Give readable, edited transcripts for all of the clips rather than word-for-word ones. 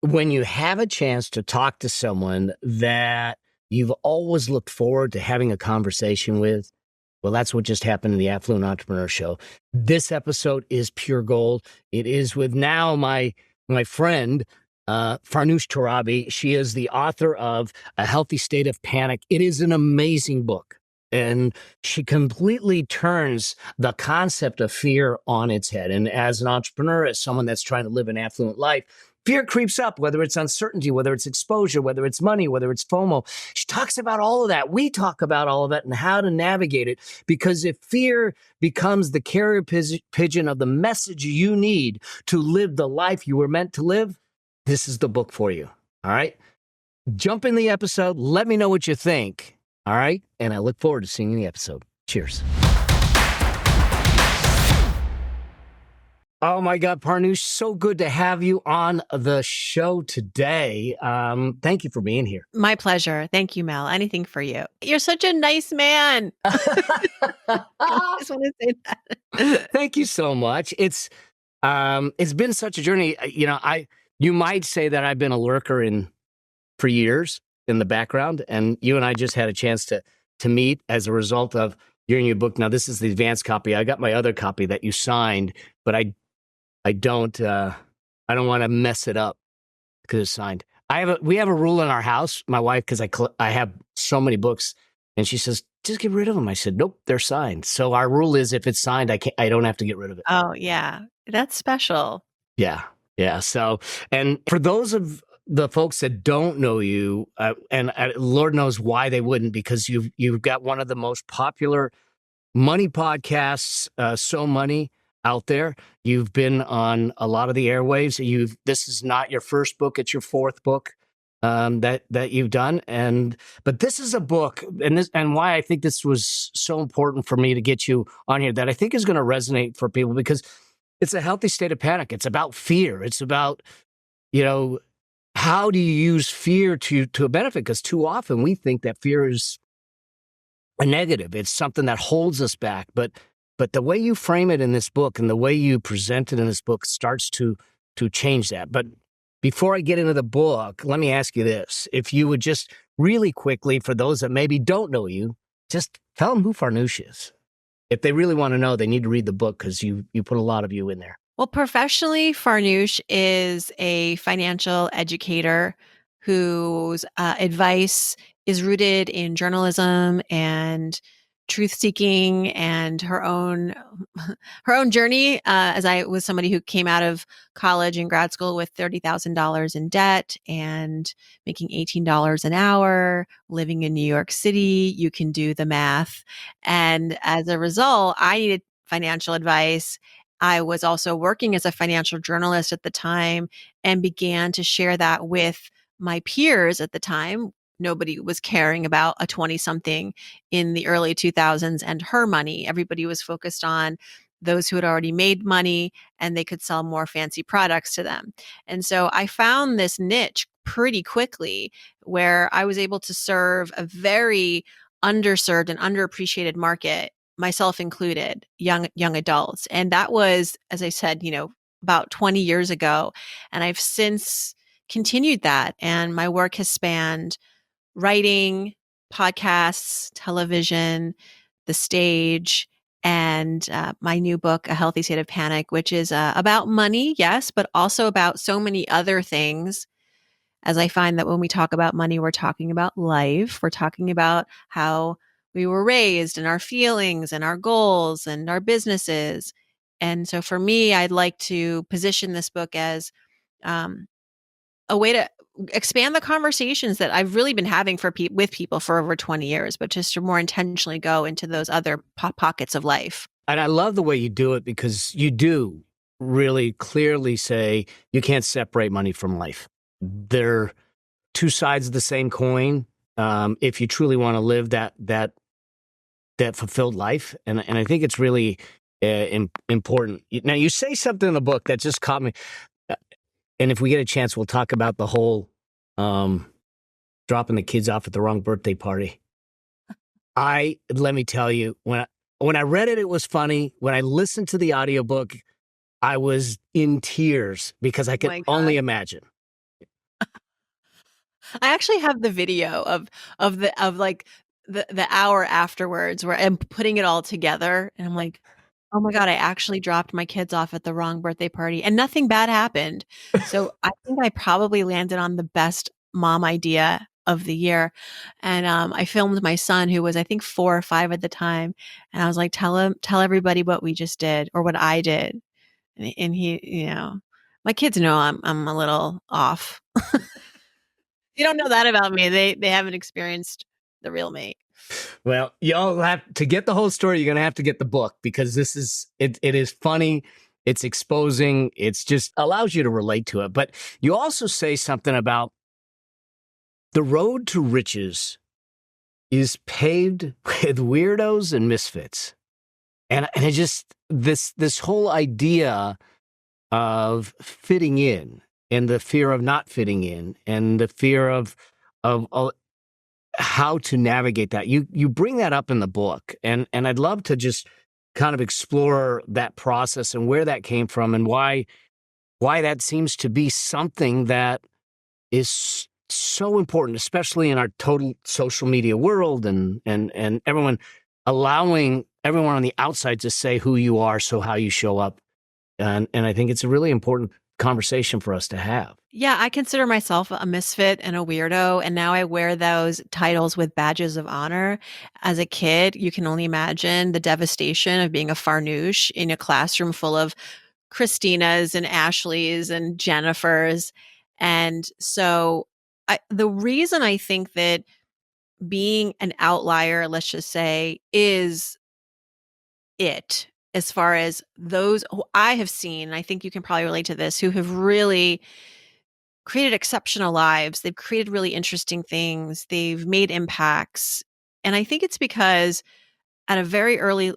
when you have a chance to talk to someone that you've always looked forward to having a conversation with, well, that's what just happened in the Affluent Entrepreneur Show. This episode is pure gold. It is with now my friend, Farnoosh Torabi. She is the author of A Healthy State of Panic. It is an amazing book. And she completely turns the concept of fear on its head. And as an entrepreneur, as someone that's trying to live an affluent life, fear creeps up, whether it's uncertainty, whether it's exposure, whether it's money, whether it's FOMO. She talks about all of that. We talk about all of that and how to navigate it. Because if fear becomes the carrier pigeon of the message you need to live the life you were meant to live, this is the book for you. All right? Jump in the episode. Let me know what you think. All right? And I look forward to seeing you in the episode. Cheers. Oh my God, Farnoosh, so good to have you on the show today. Thank you for being here. My pleasure. Thank you, Mel. Anything for you. You're such a nice man. I just want to say that. Thank you so much. It's been such a journey. You might say that I've been a lurker for years in the background, and you and I just had a chance to meet as a result of your new book. Now, this is the advanced copy. I got my other copy that you signed, but I don't want to mess it up because it's signed. We have a rule in our house, my wife, because I have so many books, and she says, just get rid of them. I said, nope, they're signed. So our rule is if it's signed, I don't have to get rid of it. Oh yeah. That's special. Yeah. Yeah. So, and for those of the folks that don't know you, and Lord knows why they wouldn't, because you've got one of the most popular money podcasts, So Money, out there. You've been on a lot of the airwaves. This is not your first book; it's your fourth book that you've done. But this is a book, and why I think this was so important for me to get you on here, that I think is going to resonate for people, because it's a healthy state of panic. It's about fear. It's about, how do you use fear to a benefit? Because too often we think that fear is a negative. It's something that holds us back. But the way you frame it in this book and the way you present it in this book starts to change that. But before I get into the book, let me ask you this. If you would just really quickly, for those that maybe don't know you, just tell them who Farnoosh is. If they really want to know, they need to read the book, because you put a lot of you in there. Well, professionally, Farnoosh is a financial educator whose advice is rooted in journalism and truth-seeking, and her own journey. As I was somebody who came out of college and grad school with $30,000 in debt and making $18 an hour, living in New York City, you can do the math. And as a result, I needed financial advice. I was also working as a financial journalist at the time and began to share that with my peers at the time. Nobody was caring about a 20-something in the early 2000s and her money. Everybody was focused on those who had already made money and they could sell more fancy products to them. And so I found this niche pretty quickly where I was able to serve a very underserved and underappreciated market, myself included, young adults. And that was, as I said, about 20 years ago. And I've since continued that. And my work has spanned writing, podcasts, television, the stage, and my new book, A Healthy State of Panic, which is about money, yes, but also about so many other things. As I find that when we talk about money, we're talking about life. We're talking about how we were raised and our feelings and our goals and our businesses. And so for me, I'd like to position this book as a way to expand the conversations that I've really been having with people for over 20 years, but just to more intentionally go into those other pockets of life. And I love the way you do it, because you do really clearly say you can't separate money from life. They're two sides of the same coin. If you truly want to live that fulfilled life, and I think it's really important. Now, you say something in the book that just caught me. And if we get a chance, we'll talk about the whole dropping the kids off at the wrong birthday party. Let me tell you, when I read it, it was funny. When I listened to the audiobook, I was in tears because I could only imagine. I actually have the video of like the hour afterwards where I'm putting it all together and I'm like, oh my God, I actually dropped my kids off at the wrong birthday party and nothing bad happened. So I think I probably landed on the best mom idea of the year. And I filmed my son, who was I think 4 or 5 at the time, and I was like, tell everybody what we just did or what I did. And he, my kids know I'm a little off. You don't know that about me. They haven't experienced the real me. Well, y'all have to get the whole story. You're going to have to get the book because this is it. It is funny. It's exposing. It's just allows you to relate to it. But you also say something about the road to riches is paved with weirdos and misfits, and it just this whole idea of fitting in and the fear of not fitting in and the fear of how to navigate that. You bring that up in the book, and I'd love to just kind of explore that process and where that came from and why that seems to be something that is so important, especially in our total social media world and everyone allowing everyone on the outside to say who you are, so how you show up. And I think it's a really important conversation for us to have. Yeah, I consider myself a misfit and a weirdo, and now I wear those titles with badges of honor. As a kid, you can only imagine the devastation of being a Farnoosh in a classroom full of Christinas and Ashleys and Jennifers. And so the reason I think that being an outlier, let's just say, is it as far as those who I have seen, and I think you can probably relate to this, who have really created exceptional lives. They've created really interesting things. They've made impacts. And I think it's because at a very early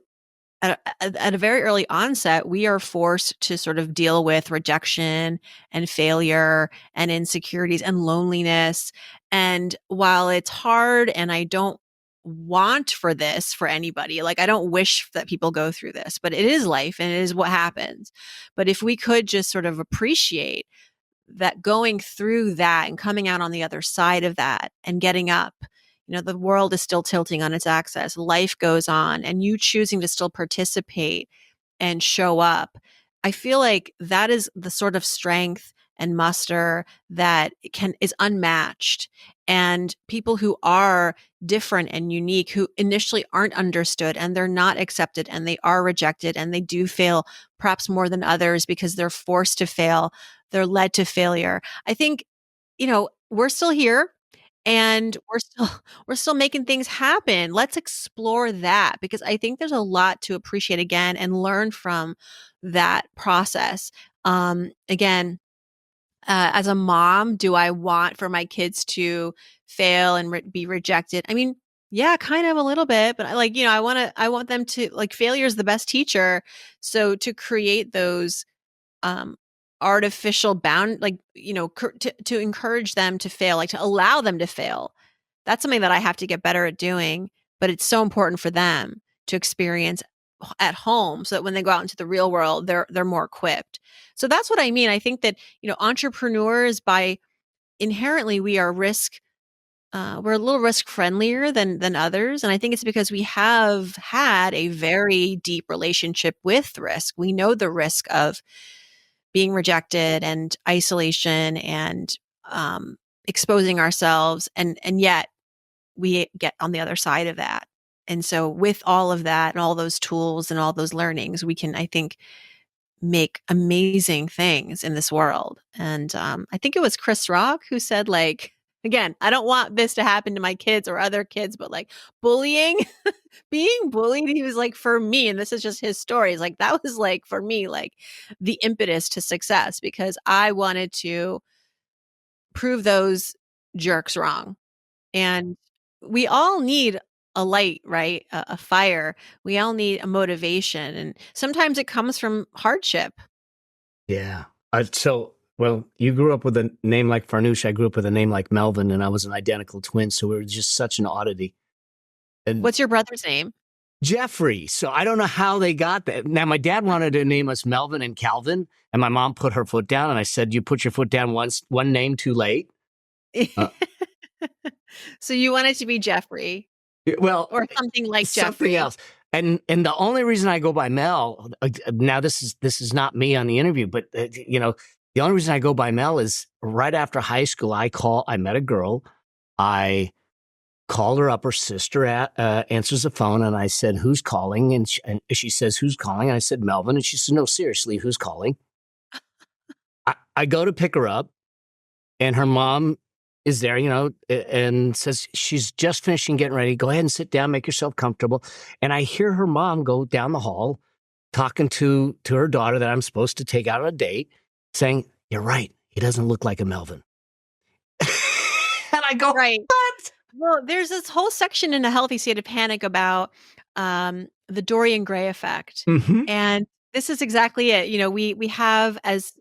at a very early onset, we are forced to sort of deal with rejection and failure and insecurities and loneliness. And while it's hard and I don't want for this for anybody, like I don't wish that people go through this, but it is life and it is what happens. But if we could just sort of appreciate that going through that and coming out on the other side of that and getting up, the world is still tilting on its axis. Life goes on, and you choosing to still participate and show up. I feel like that is the sort of strength and muster that is unmatched. And people who are different and unique, who initially aren't understood and they're not accepted and they are rejected and they do fail perhaps more than others because they're forced to fail, they're led to failure. I think, we're still here and we're still making things happen. Let's explore that because I think there's a lot to appreciate again and learn from that process. Again, as a mom, do I want for my kids to fail and be rejected? I mean, yeah, kind of a little bit, but I want them to failure is the best teacher. So to create those artificial to encourage them to fail, to allow them to fail. That's something that I have to get better at doing, but it's so important for them to experience at home so that when they go out into the real world, they're more equipped. So that's what I mean. I think that, entrepreneurs by inherently we are we're a little risk friendlier than others. And I think it's because we have had a very deep relationship with risk. We know the risk of being rejected and isolation and exposing ourselves. And yet we get on the other side of that. And so with all of that and all those tools and all those learnings, we can, I think, make amazing things in this world. And I think it was Chris Rock who said, again, I don't want this to happen to my kids or other kids, but bullying, being bullied, he was for me, and this is just his story, he's that was for me, the impetus to success because I wanted to prove those jerks wrong. And we all need a light, right? A fire. We all need a motivation. And sometimes it comes from hardship. Yeah. Well, you grew up with a name like Farnoosh. I grew up with a name like Melvin, and I was an identical twin. So we were just such an oddity. And what's your brother's name? Jeffrey. So I don't know how they got that. Now, my dad wanted to name us Melvin and Calvin, and my mom put her foot down, and I said, you put your foot down one name too late. So you wanted to be Jeffrey Well, or something like something Jeffrey. else. And the only reason I go by Mel, now this is not me on the interview, but the only reason I go by Mel is right after high school. I met a girl. I called her up. Her sister answers the phone, and I said, "Who's calling?" And she says, "Who's calling?" And I said, "Melvin." And she said, "No, seriously, who's calling?" I go to pick her up, and her mom is there, and says she's just finishing getting ready. Go ahead and sit down, make yourself comfortable. And I hear her mom go down the hall talking to her daughter that I'm supposed to take out on a date, saying, "You're right. He doesn't look like a Melvin." And I go, Right. "What?" Well, there's this whole section in A Healthy State of Panic about the Dorian Gray effect. Mm-hmm. And this is exactly it. We have as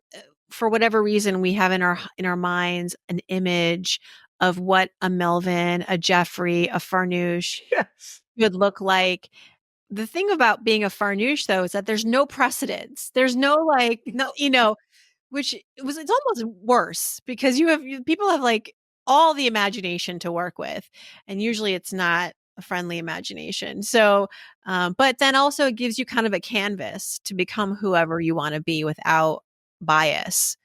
for whatever reason we have in our minds an image of what a Melvin, a Jeffrey, a Farnoosh Yes. would look like. The thing about being a Farnoosh though is that there's no precedence. There's no which it's almost worse because people have like all the imagination to work with, and usually it's not a friendly imagination. So, but then also it gives you kind of a canvas to become whoever you want to be without bias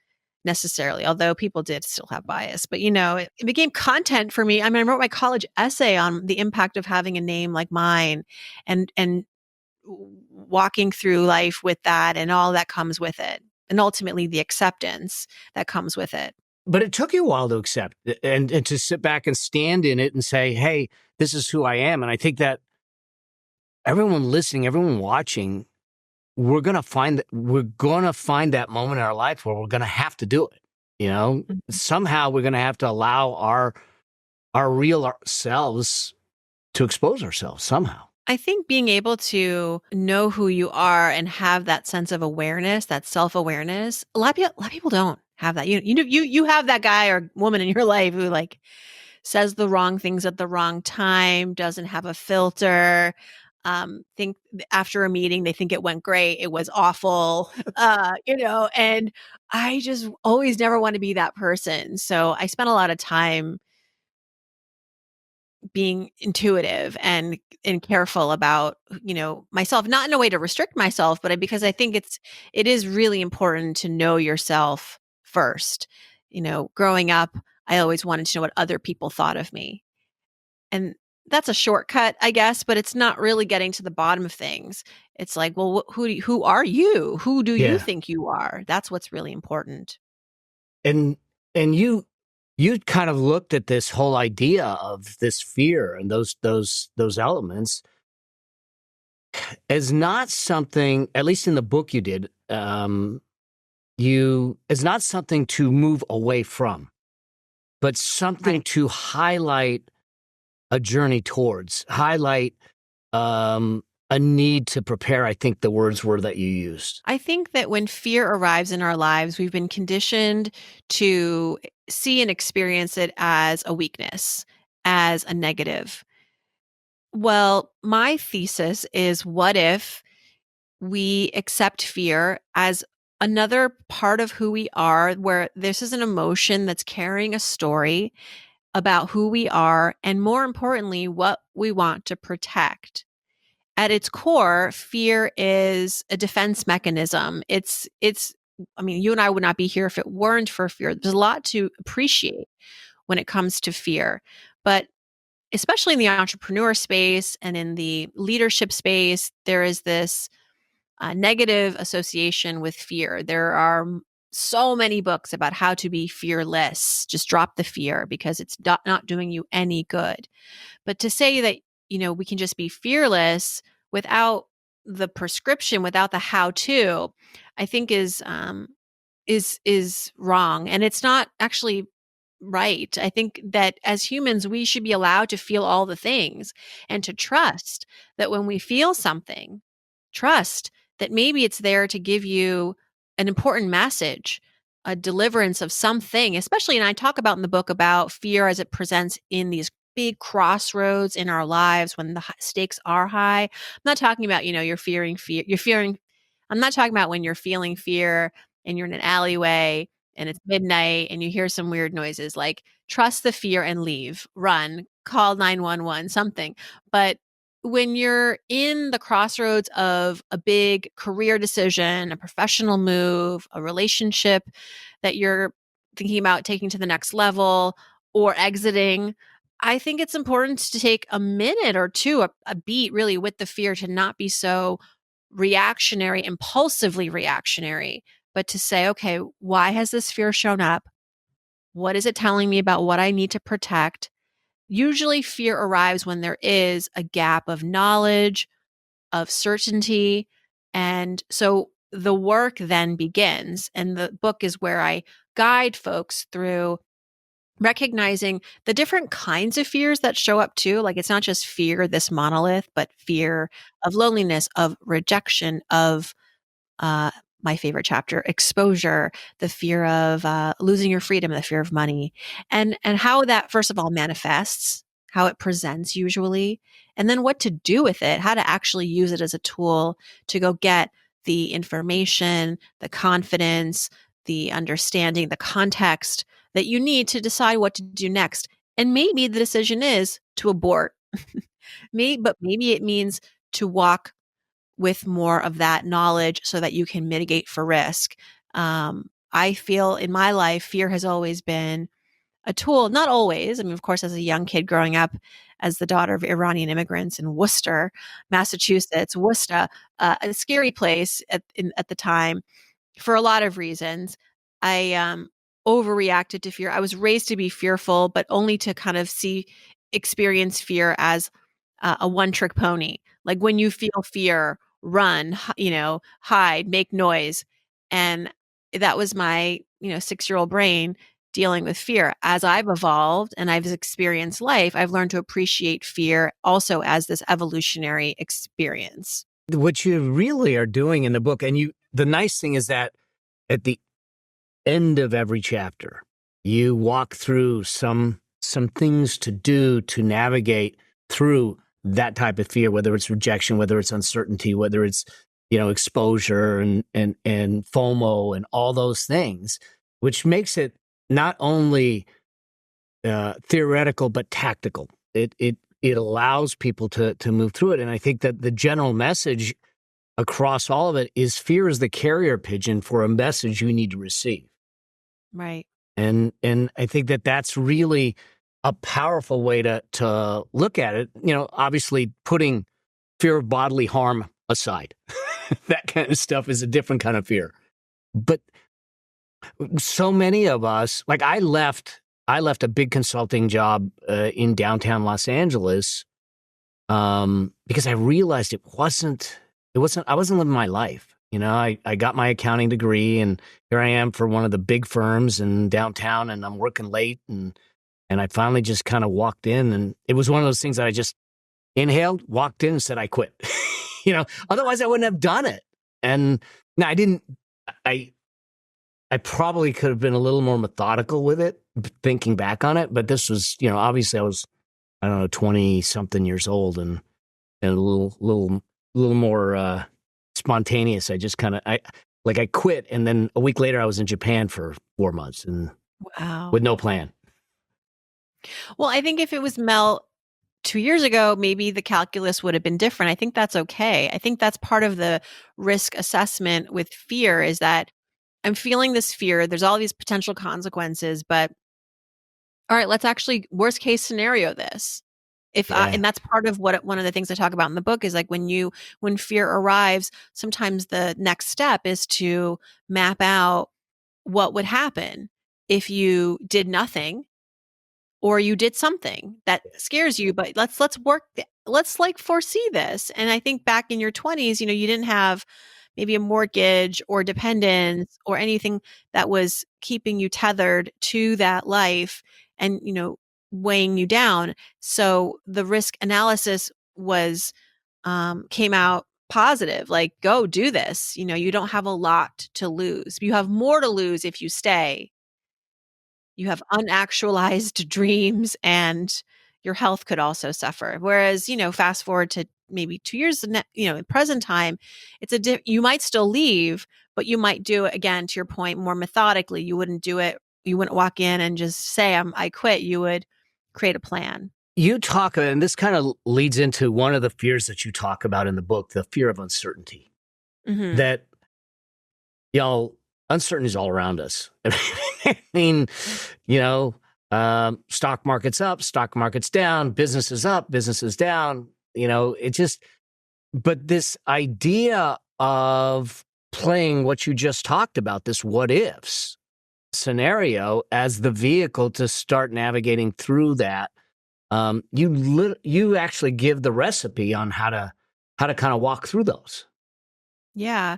necessarily. Although people did still have bias, but it became content for me. I mean, I wrote my college essay on the impact of having a name like mine, and walking through life with that and all that comes with it. And ultimately the acceptance that comes with it. But it took you a while to accept and to sit back and stand in it and say, "Hey, this is who I am." And I think that everyone listening, everyone watching, we're gonna find that moment in our life where we're gonna have to do it. Mhm. Somehow we're gonna have to allow our real selves to expose ourselves somehow. I think being able to know who you are and have that sense of awareness, that self-awareness, a lot of people don't have that. You have that guy or woman in your life who like says the wrong things at the wrong time, doesn't have a filter, think after a meeting they think it went great, it was awful, and I just always never want to be that person. So I spent a lot of time being intuitive and careful about myself, not in a way to restrict myself, but because I think it is really important to know yourself first. Growing up, I always wanted to know what other people thought of me, and that's a shortcut, I guess, but it's not really getting to the bottom of things. It's like, well, who are you? Who do you Yeah. think you are? That's what's really important. And you kind of looked at this whole idea of this fear and those elements as not something, at least in the book you did, as not something to move away from, but something Right. to highlight a journey towards, highlight a need to prepare. I think the words were that you used. I think that when fear arrives in our lives, we've been conditioned to see and experience it as a weakness, as a negative. Well, my thesis is what if we accept fear as another part of who we are, where this is an emotion that's carrying a story about who we are, and more importantly, what we want to protect. At its core, fear is a defense mechanism. It's I mean, you and I would not be here if it weren't for fear. There's a lot to appreciate when it comes to fear. But especially in the entrepreneur space and in the leadership space, there is this negative association with fear. There are so many books about how to be fearless. Just drop the fear because it's not doing you any good. But to say that, we can just be fearless without the prescription, without the how to, I think is wrong. And it's not actually right. I think that as humans, we should be allowed to feel all the things and to trust that when we feel something, trust that maybe it's there to give you an important message, a deliverance of something, especially, and I talk about in the book about fear as it presents in these big crossroads in our lives when the stakes are high. I'm not talking about, you're fearing fear. I'm not talking about when you're feeling fear and you're in an alleyway and it's midnight and you hear some weird noises, like trust the fear and leave, run, call 911, something. But when you're in the crossroads of a big career decision, a professional move, a relationship that you're thinking about taking to the next level or exiting, I think it's important to take a minute or two, a beat really with the fear, to not be so reactionary, impulsively reactionary, but to say, okay, why has this fear shown up? What is it telling me about what I need to protect? Usually, fear arrives when there is a gap of knowledge, of certainty. And so the work then begins. And the book is where I guide folks through recognizing the different kinds of fears that show up too. Like it's not just fear, this monolith, but fear of loneliness, of rejection, of uh, my favorite chapter, exposure, the fear of losing your freedom, the fear of money, and how that first of all manifests, how it presents usually, and then what to do with it, how to actually use it as a tool to go get the information, the confidence, the understanding, the context that you need to decide what to do next. And maybe the decision is to abort. But maybe it means to walk with more of that knowledge so that you can mitigate for risk. I feel in my life, fear has always been a tool, not always. I mean, of course, as a young kid growing up as the daughter of Iranian immigrants in Worcester, Massachusetts, Worcester, a scary place at the time for a lot of reasons. I overreacted to fear. I was raised to be fearful, but only to kind of experience fear as a one trick pony. Like when you feel fear, run, hide, make noise. And that was my, 6-year-old brain dealing with fear. As I've evolved and I've experienced life, I've learned to appreciate fear also as this evolutionary experience. What you really are doing in the book, and the nice thing is that at the end of every chapter, you walk through some things to do to navigate through that type of fear, whether it's rejection, whether it's uncertainty, whether it's, exposure and FOMO and all those things, which makes it not only theoretical, but tactical. It allows people to move through it. And I think that the general message across all of it is fear is the carrier pigeon for a message you need to receive. Right. And I think that that's really a powerful way to look at it. Obviously putting fear of bodily harm aside, that kind of stuff is a different kind of fear. But so many of us, like I left a big consulting job in downtown Los Angeles because I realized I wasn't living my life. I got my accounting degree and here I am for one of the big firms in downtown and I'm working late and I finally just kind of walked in and it was one of those things that I just inhaled, walked in and said, I quit. Otherwise I wouldn't have done it. And now I probably could have been a little more methodical with it, thinking back on it. But this was, obviously I was, I don't know, 20 something years old and a little more spontaneous. I just I quit. And then a week later I was in Japan for 4 months and Wow. with no plan. Well, I think if it was Mel 2 years ago, maybe the calculus would have been different. I think that's okay. I think that's part of the risk assessment with fear is that I'm feeling this fear. There's all these potential consequences, but all right, let's actually worst case scenario this. And that's part of one of the things I talk about in the book is like when fear arrives, sometimes the next step is to map out what would happen if you did nothing or you did something that scares you, but let's like foresee this. And I think back in your 20s, you didn't have maybe a mortgage or dependence or anything that was keeping you tethered to that life and, weighing you down. So the risk analysis came out positive, like go do this. You don't have a lot to lose. You have more to lose if you stay. You have unactualized dreams and your health could also suffer. Whereas, fast forward to maybe 2 years, in present time, you might still leave, but you might do it again, to your point, more methodically. You wouldn't do it. You wouldn't walk in and just say, I quit. You would create a plan. You talk, and this kind of leads into one of the fears that you talk about in the book, the fear of uncertainty. Mm-hmm. That, uncertainty is all around us. I mean, stock market's up, stock market's down, business is up, business is down. But this idea of playing what you just talked about, this what ifs scenario as the vehicle to start navigating through that. You actually give the recipe on how to kind of walk through those. Yeah.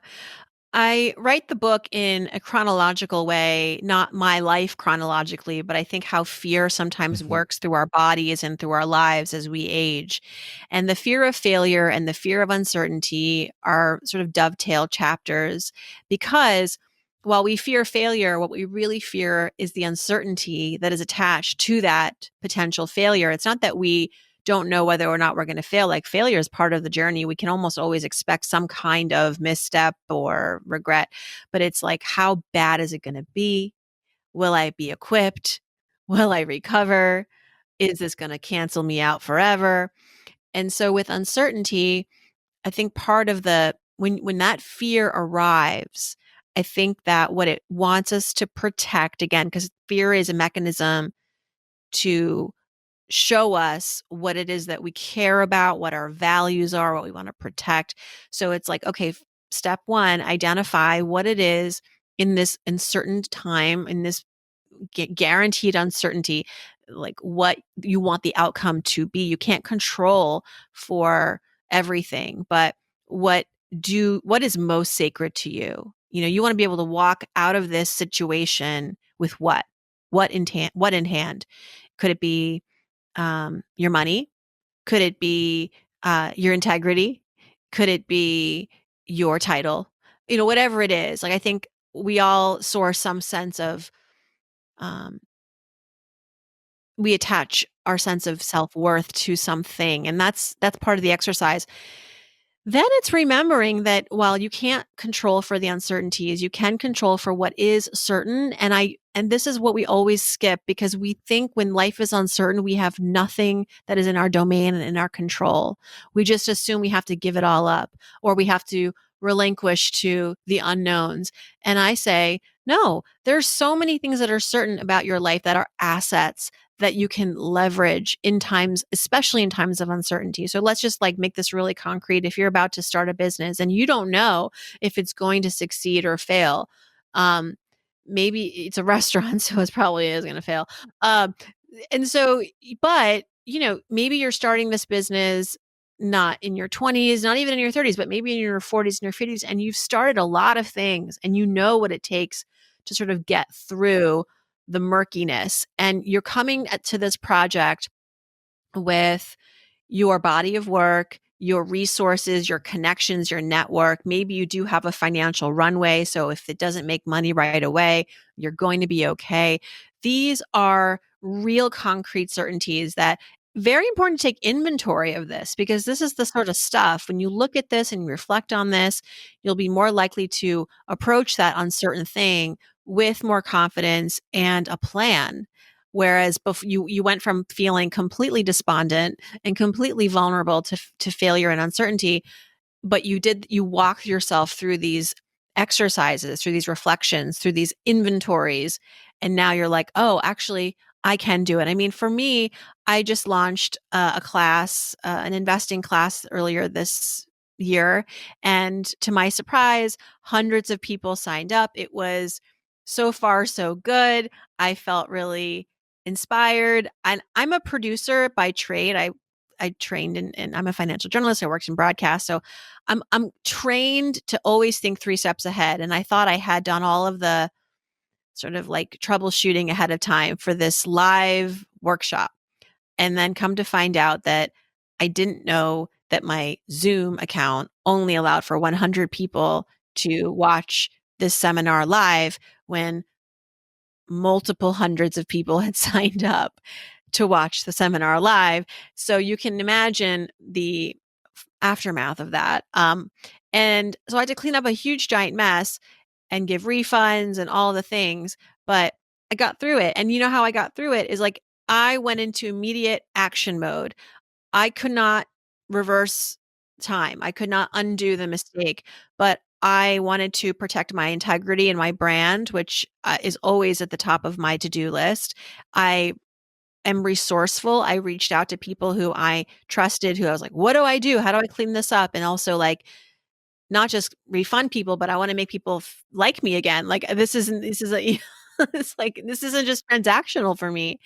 I write the book in a chronological way, not my life chronologically, but I think how fear sometimes works through our bodies and through our lives as we age. And the fear of failure and the fear of uncertainty are sort of dovetail chapters, because while we fear failure, what we really fear is the uncertainty that is attached to that potential failure. It's not that we don't know whether or not we're going to fail. Like, failure is part of the journey. We can almost always expect some kind of misstep or regret, but it's like, how bad is it going to be? Will I be equipped? Will I recover? Is this going to cancel me out forever? And so with uncertainty, I think part of when that fear arrives, I think that what it wants us to protect, again, because fear is a mechanism to show us what it is that we care about, what our values are, what we want to protect. So it's like, okay, step one, identify what it is in this uncertain time, in this guaranteed uncertainty, like what you want the outcome to be. You can't control for everything, but what is most sacred to you? You want to be able to walk out of this situation with what in hand? Could it be your money? Could it be your integrity? Could it be your title? Whatever it is. Like, I think we all source some sense of, we attach our sense of self-worth to something, and that's part of the exercise. Then it's remembering that while you can't control for the uncertainties, you can control for what is certain. And this is what we always skip, because we think when life is uncertain, we have nothing that is in our domain and in our control. We just assume we have to give it all up, or we have to relinquish to the unknowns. And I say, no, there's so many things that are certain about your life that are assets that you can leverage in times, especially in times of uncertainty. So let's just make this really concrete. If you're about to start a business and you don't know if it's going to succeed or fail, maybe it's a restaurant, so it probably is going to fail. And so, but maybe you're starting this business not in your 20s, not even in your 30s, but maybe in your 40s and your 50s, and you've started a lot of things and you know what it takes to sort of get through the murkiness. And you're coming to this project with your body of work, your resources, your connections, your network. Maybe you do have a financial runway. So if it doesn't make money right away, you're going to be okay. These are real concrete certainties that very important to take inventory of this, because this is the sort of stuff, when you look at this and you reflect on this, you'll be more likely to approach that uncertain thing with more confidence and a plan. Whereas you went from feeling completely despondent and completely vulnerable to failure and uncertainty, but you walked yourself through these exercises, through these reflections, through these inventories, and now you're like, oh, actually, I can do it. I mean, for me, I just launched a class, an investing class earlier this year, and to my surprise, hundreds of people signed up. It was so far so good. I felt really inspired. And I'm a producer by trade. I trained and I'm a financial journalist. I worked in broadcast. So I'm trained to always think 3 steps ahead. And I thought I had done all of the sort of troubleshooting ahead of time for this live workshop. And then come to find out that I didn't know that my Zoom account only allowed for 100 people to watch this seminar live, when multiple hundreds of people had signed up to watch the seminar live. So you can imagine the aftermath of that. And so I had to clean up a huge giant mess and give refunds and all the things, but I got through it. And you know how I got through it is like I went into immediate action mode. I could not reverse time. I could not undo the mistake, but I wanted to protect my integrity and my brand, which is always at the top of my to-do list. I am resourceful. I reached out to people who I trusted, who I was like, what do I do? How do I clean this up? And also like not just refund people, but I want to make people like me again. Like this isn't, this is a, it's like, this isn't just transactional for me.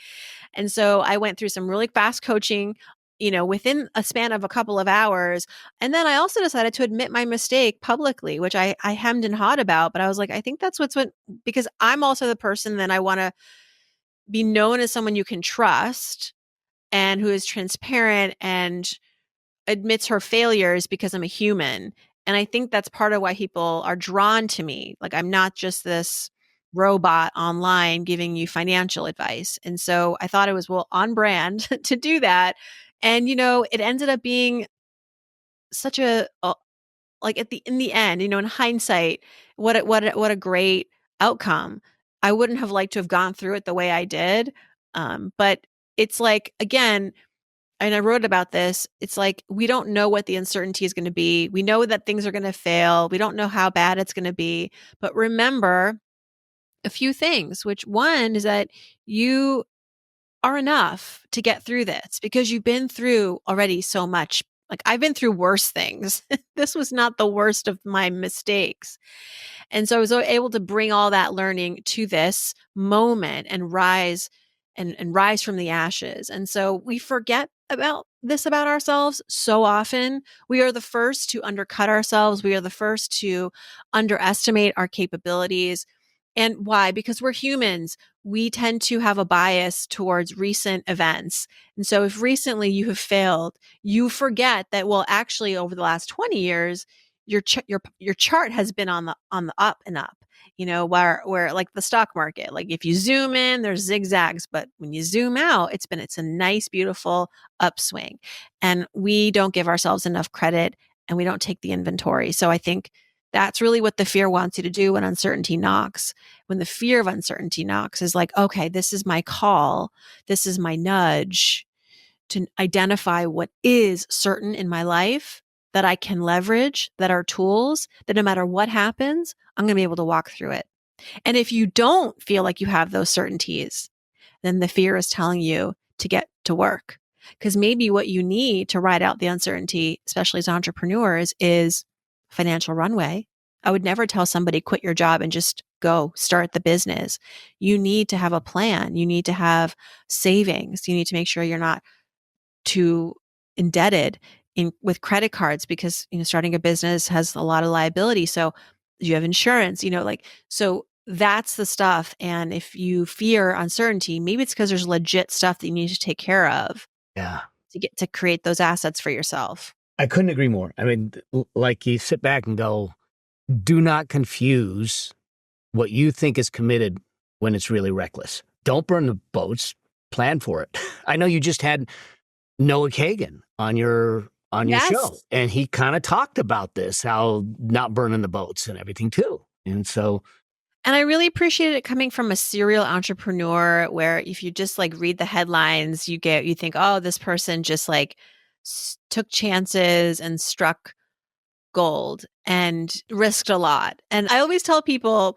And so I went through some really fast coaching, within a span of a couple of hours. And then I also decided to admit my mistake publicly, which I hemmed and hawed about. But I was like, I think that's what, because I'm also the person that I want to be known as someone you can trust and who is transparent and admits her failures because I'm a human. And I think that's part of why people are drawn to me. Like I'm not just this robot online giving you financial advice. And so I thought it was on brand to do that. And it ended up being such a like in the end, in hindsight, what a great outcome. I wouldn't have liked to have gone through it the way I did. But it's like again, and I wrote about this, it's like we don't know what the uncertainty is going to be. We know that things are going to fail. We don't know how bad it's going to be. But remember a few things, which one is that you are enough to get through this because you've been through already so much. Like I've been through worse things. This was not the worst of my mistakes. And so I was able to bring all that learning to this moment and rise and rise from the ashes. And so we forget about this about ourselves so often. We are the first to undercut ourselves. We are the first to underestimate our capabilities. And why? Because we're humans. We tend to have a bias towards recent events. And so if recently you have failed, you forget that, well, actually over the last 20 years, your chart has been on the up and up, where like the stock market, like if you zoom in, there's zigzags, but when you zoom out, it's a nice, beautiful upswing. And we don't give ourselves enough credit and we don't take the inventory. So I think that's really what the fear wants you to do when uncertainty knocks. When the fear of uncertainty knocks is like, okay, this is my call. This is my nudge to identify what is certain in my life that I can leverage, that are tools that no matter what happens, I'm going to be able to walk through it. And if you don't feel like you have those certainties, then the fear is telling you to get to work. Because maybe what you need to ride out the uncertainty, especially as entrepreneurs, is financial runway. I would never tell somebody quit your job and just go start the business. You need to have a plan. You need to have savings. You need to make sure you're not too indebted with credit cards because starting a business has a lot of liability. So you have insurance, so that's the stuff. And if you fear uncertainty, maybe it's because there's legit stuff that you need to take care of. Yeah. To get to create those assets for yourself. I couldn't agree more. I mean, like you sit back and go, do not confuse what you think is committed when it's really reckless. Don't burn the boats. Plan for it. I know you just had Noah Kagan on your show, and he kind of talked about this, how not burning the boats and everything too. And so, and I really appreciated it coming from a serial entrepreneur, where if you just like read the headlines, you think, oh, this person just like took chances and struck gold and risked a lot. And I always tell people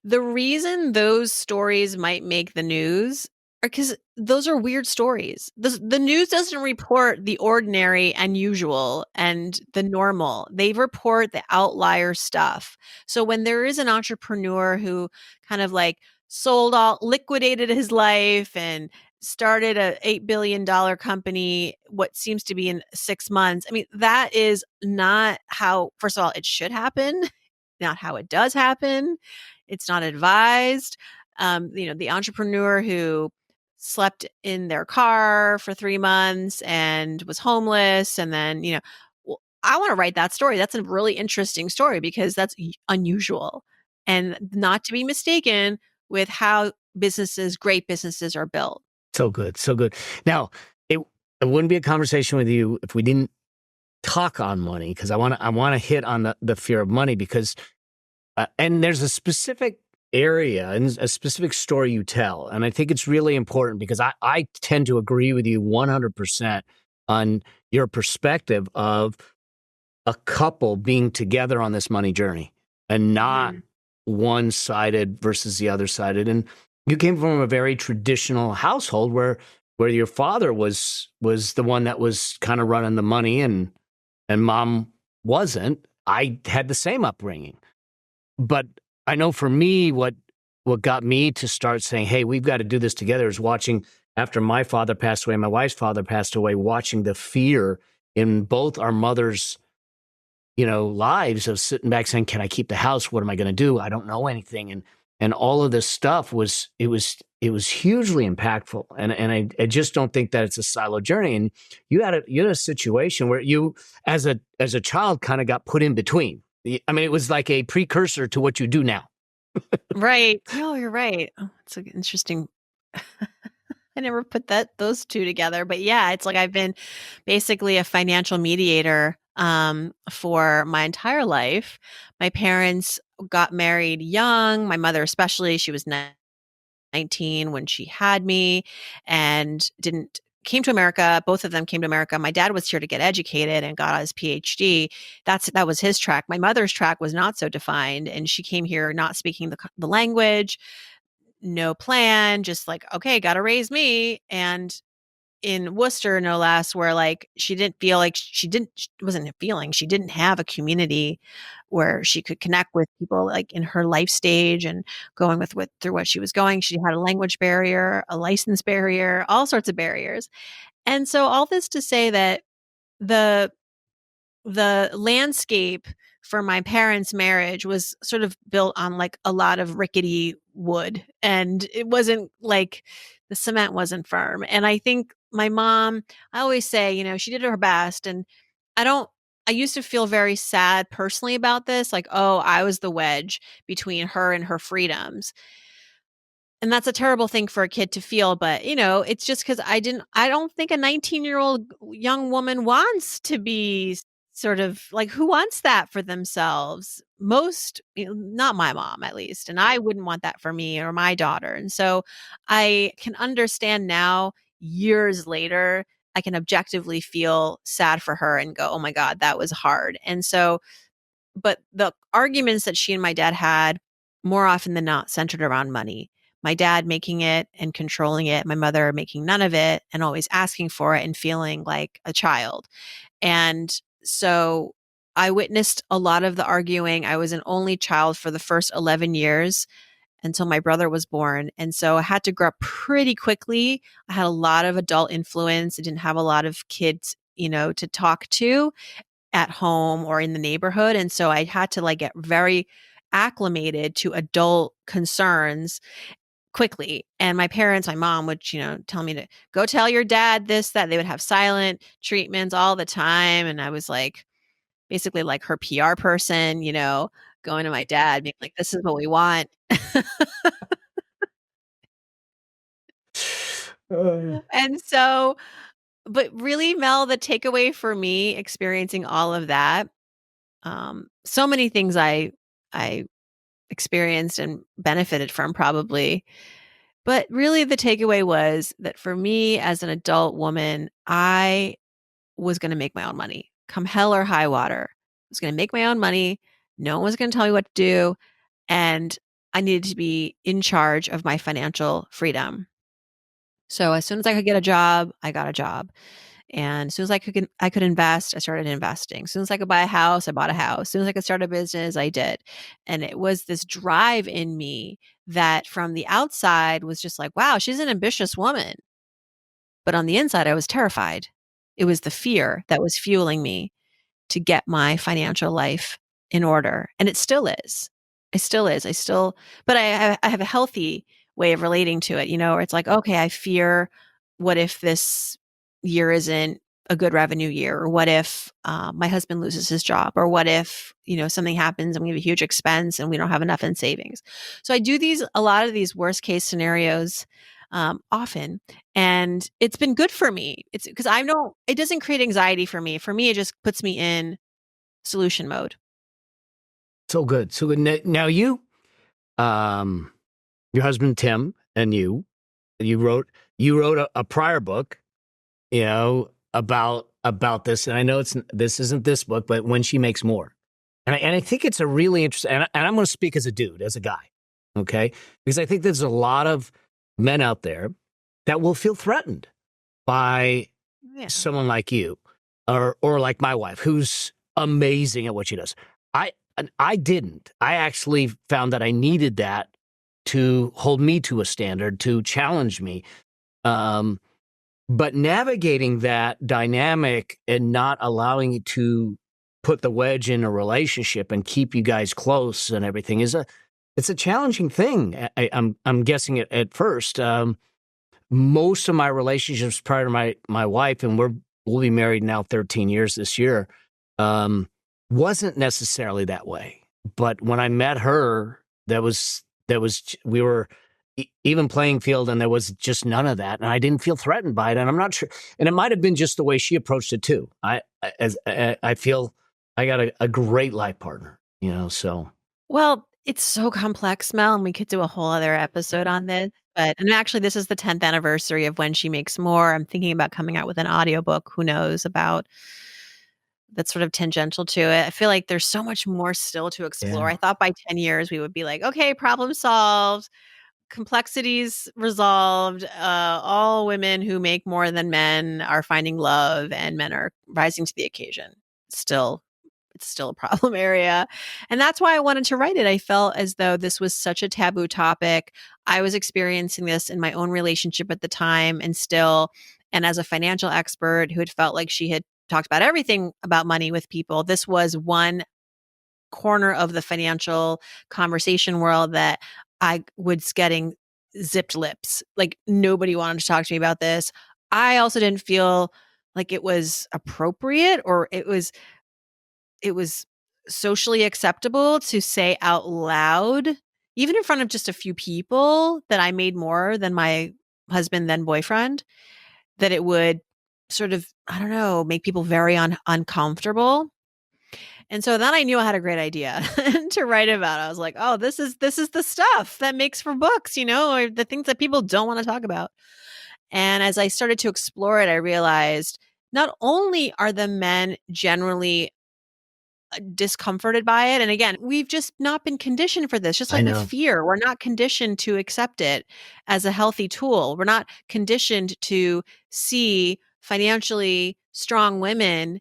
the reason those stories might make the news are because those are weird stories. The news doesn't report the ordinary and usual and the normal. They report the outlier stuff. So when there is an entrepreneur who kind of like liquidated his life and started a $8 billion company, what seems to be in 6 months. I mean, that is not how, first of all, it should happen, not how it does happen. It's not advised. The entrepreneur who slept in their car for 3 months and was homeless. And then, I want to write that story. That's a really interesting story because that's unusual and not to be mistaken with how great businesses are built. So good. So good. Now, it wouldn't be a conversation with you if we didn't talk on money because I want to hit on the fear of money because and there's a specific area and a specific story you tell, and I think it's really important because I tend to agree with you 100% on your perspective of a couple being together on this money journey and not one-sided versus the other sided. And you came from a very traditional household where your father was the one that was kind of running the money and mom wasn't. I had the same upbringing. But I know for me, what got me to start saying, hey, we've got to do this together is watching after my father passed away, my wife's father passed away, watching the fear in both our mothers' lives of sitting back saying, can I keep the house? What am I going to do? I don't know anything. And all of this stuff was hugely impactful. And I just don't think that it's a silo journey. And you had a situation where you, as a child, kind of got put in between. I mean, it was like a precursor to what you do now. Right. No, you're right. Oh, it's an interesting. I never put those two together, but yeah, it's like I've been basically a financial mediator for my entire life. My parents got married young. My mother, especially, she was 19 when she had me, and came to America. Both of them came to America. My dad was here to get educated and got his PhD. That was his track. My mother's track was not so defined, and she came here not speaking the language, no plan, just like, okay, got to raise me. And in Worcester, no less, where like she didn't feel like she didn't have a community where she could connect with people like in her life stage and going through what she was going. She had a language barrier, a license barrier, all sorts of barriers. And so all this to say that the landscape for my parents' marriage was sort of built on like a lot of rickety wood, and it wasn't like the cement wasn't firm. And I think my mom, I always say, she did her best. And I used to feel very sad personally about this. Like, oh, I was the wedge between her and her freedoms. And that's a terrible thing for a kid to feel, but it's just because I don't think a 19-year-old young woman wants to be sort of like, who wants that for themselves? Most, not my mom at least. And I wouldn't want that for me or my daughter. And so I can understand now, years later, I can objectively feel sad for her and go, oh my God, that was hard. And so, but the arguments that she and my dad had more often than not centered around money. My dad making it and controlling it, my mother making none of it and always asking for it and feeling like a child. And so I witnessed a lot of the arguing. I was an only child for the first 11 years until my brother was born. And so I had to grow up pretty quickly. I had a lot of adult influence. I didn't have a lot of kids, to talk to at home or in the neighborhood. And so I had to like get very acclimated to adult concerns quickly. And my parents, my mom would, tell me to go tell your dad this, that. They would have silent treatments all the time. And I was like, basically like her PR person, going to my dad, being like, this is what we want. And so, but really, Mel, the takeaway for me experiencing all of that, so many things I experienced and benefited from probably. But really, the takeaway was that for me as an adult woman, I was going to make my own money, come hell or high water. I was going to make my own money. No one was going to tell me what to do. And I needed to be in charge of my financial freedom. So as soon as I could get a job, I got a job. And as soon as I could invest, I started investing. As soon as I could buy a house, I bought a house. As soon as I could start a business, I did. And it was this drive in me that from the outside was just like, wow, she's an ambitious woman. But on the inside, I was terrified. It was the fear that was fueling me to get my financial life in order. And it still is. It still is. But I have a healthy way of relating to it, where it's like, okay, I fear, what if this year isn't a good revenue year? Or what if my husband loses his job? Or what if, something happens and we have a huge expense and we don't have enough in savings? So I do a lot of these worst case scenarios often. And it's been good for me. It's because I know it doesn't create anxiety for me. For me, it just puts me in solution mode. So good. So good. Now you, um, your husband Tim, and you wrote a prior book, about this. And I know this isn't this book, but When She Makes More. And I think it's a really interesting, and I'm going to speak as a dude, as a guy, okay? Because I think there's a lot of men out there that will feel threatened by Yeah. someone like you, or like my wife, who's amazing at what she does. I didn't. I actually found that I needed that to hold me to a standard, to challenge me. But navigating that dynamic and not allowing it to put the wedge in a relationship and keep you guys close and everything it's a challenging thing. I'm guessing at first. Most of my relationships prior to my wife, and we'll be married now 13 years this year, wasn't necessarily that way. But when I met her, we were even playing field, and there was just none of that, and I didn't feel threatened by it. And I'm not sure, and it might have been just the way she approached it too. I feel I got a great life partner, so. Well, it's so complex, Mel, and we could do a whole other episode on this. And actually, this is the 10th anniversary of When She Makes More. I'm thinking about coming out with an audiobook. Who knows about that's sort of tangential to it. I feel like there's so much more still to explore. Yeah. I thought by 10 years we would be like, okay, problem solved, complexities resolved. All women who make more than men are finding love, and men are rising to the occasion. It's still a problem area. And that's why I wanted to write it. I felt as though this was such a taboo topic. I was experiencing this in my own relationship at the time and still. And as a financial expert who had felt like she had talked about everything about money with people, this was one corner of the financial conversation world that I was getting zipped lips. Like nobody wanted to talk to me about this. I also didn't feel like it was appropriate, or it was socially acceptable to say out loud, even in front of just a few people, that I made more than my husband, then boyfriend, that it would sort of, I don't know, make people very uncomfortable. And so then I knew I had a great idea to write about. I was like, oh, this is the stuff that makes for books, or the things that people don't want to talk about. And as I started to explore it, I realized not only are the men generally discomforted by it. And again, we've just not been conditioned for this, just I like with know. fear. We're not conditioned to accept it as a healthy tool. We're not conditioned to see financially strong women,